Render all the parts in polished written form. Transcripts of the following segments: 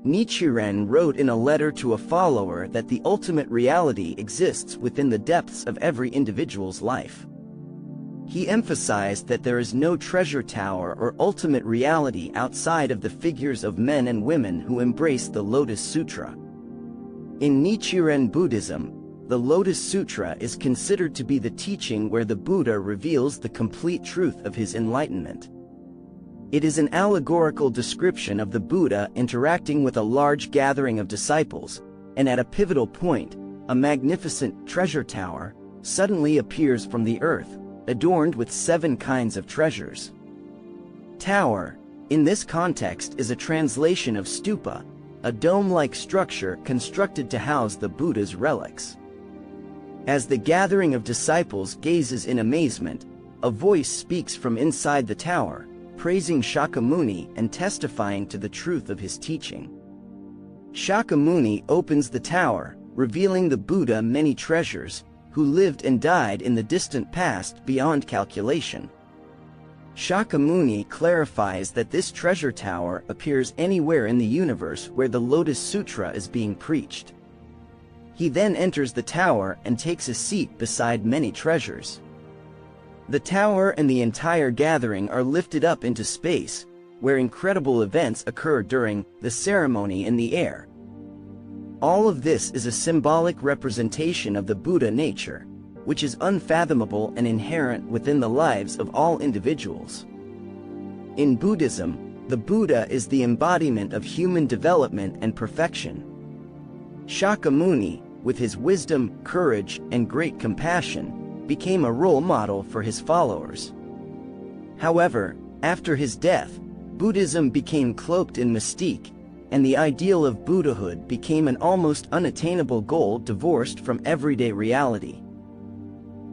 Nichiren wrote in a letter to a follower that the ultimate reality exists within the depths of every individual's life. He emphasized that there is no treasure tower or ultimate reality outside of the figures of men and women who embrace the Lotus Sutra. In Nichiren Buddhism, the Lotus Sutra is considered to be the teaching where the Buddha reveals the complete truth of his enlightenment. It is an allegorical description of the Buddha interacting with a large gathering of disciples, and at a pivotal point, a magnificent treasure tower suddenly appears from the earth, adorned with 7 kinds of treasures. Tower, in this context, is a translation of stupa, a dome-like structure constructed to house the Buddha's relics. As the gathering of disciples gazes in amazement, a voice speaks from inside the tower, praising Shakyamuni and testifying to the truth of his teaching. Shakyamuni opens the tower, revealing the Buddha many treasures, who lived and died in the distant past beyond calculation. Shakyamuni clarifies that this treasure tower appears anywhere in the universe where the Lotus Sutra is being preached. He then enters the tower and takes a seat beside many treasures. The tower and the entire gathering are lifted up into space, where incredible events occur during the ceremony in the air. All of this is a symbolic representation of the Buddha nature, which is unfathomable and inherent within the lives of all individuals. In Buddhism, the Buddha is the embodiment of human development and perfection. Shakyamuni, with his wisdom, courage, and great compassion, became a role model for his followers. However, after his death, Buddhism became cloaked in mystique, and the ideal of Buddhahood became an almost unattainable goal divorced from everyday reality.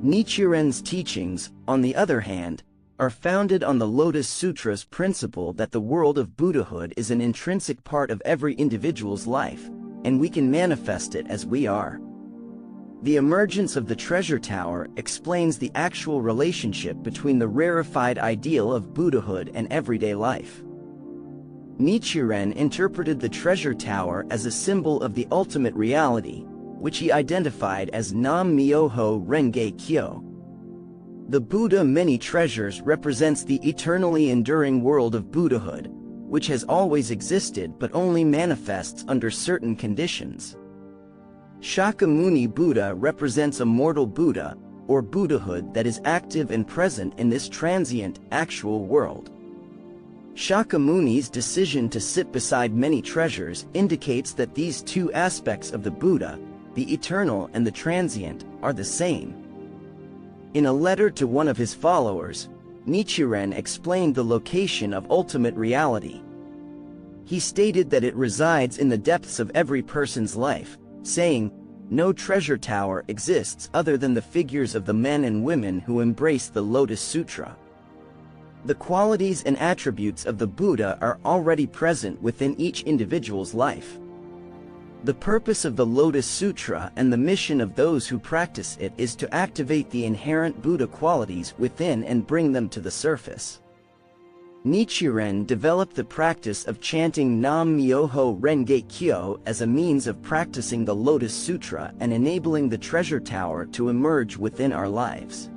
Nichiren's teachings, on the other hand, are founded on the Lotus Sutra's principle that the world of Buddhahood is an intrinsic part of every individual's life, and we can manifest it as we are. The emergence of the treasure tower explains the actual relationship between the rarefied ideal of Buddhahood and everyday life. Nichiren interpreted the treasure tower as a symbol of the ultimate reality, which he identified as Nam-myoho Renge Kyo. The Buddha many treasures represents the eternally enduring world of Buddhahood, which has always existed but only manifests under certain conditions. Shakyamuni Buddha represents a mortal Buddha, or Buddhahood that is active and present in this transient, actual world. Shakyamuni's decision to sit beside many treasures indicates that these two aspects of the Buddha, the eternal and the transient, are the same. In a letter to one of his followers, Nichiren explained the location of ultimate reality. He stated that it resides in the depths of every person's life, saying, "No treasure tower exists other than the figures of the men and women who embrace the Lotus Sutra." The qualities and attributes of the Buddha are already present within each individual's life. The purpose of the Lotus Sutra and the mission of those who practice it is to activate the inherent Buddha qualities within and bring them to the surface. Nichiren developed the practice of chanting Nam-myoho Renge Kyo as a means of practicing the Lotus Sutra and enabling the treasure tower to emerge within our lives.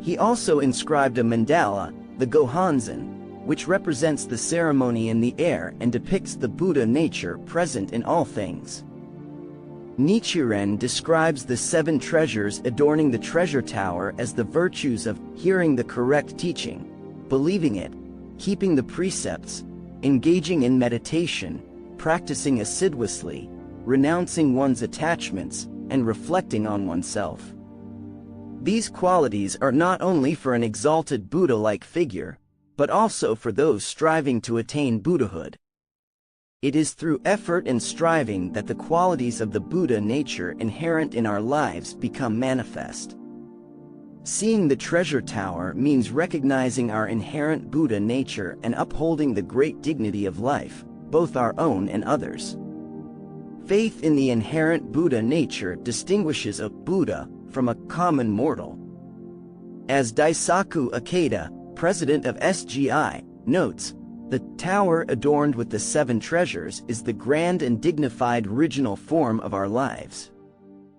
He also inscribed a mandala, the Gohanzen, which represents the ceremony in the air and depicts the Buddha nature present in all things. Nichiren describes the 7 treasures adorning the treasure tower as the virtues of hearing the correct teaching, believing it, keeping the precepts, engaging in meditation, practicing assiduously, renouncing one's attachments, and reflecting on oneself. These qualities are not only for an exalted Buddha-like figure, but also for those striving to attain Buddhahood. It is through effort and striving that the qualities of the Buddha nature inherent in our lives become manifest. Seeing the treasure tower means recognizing our inherent Buddha nature and upholding the great dignity of life, both our own and others. Faith in the inherent Buddha nature distinguishes a Buddha from a common mortal. As Daisaku Ikeda, president of SGI, notes, The tower adorned with the 7 treasures is the grand and dignified original form of our lives.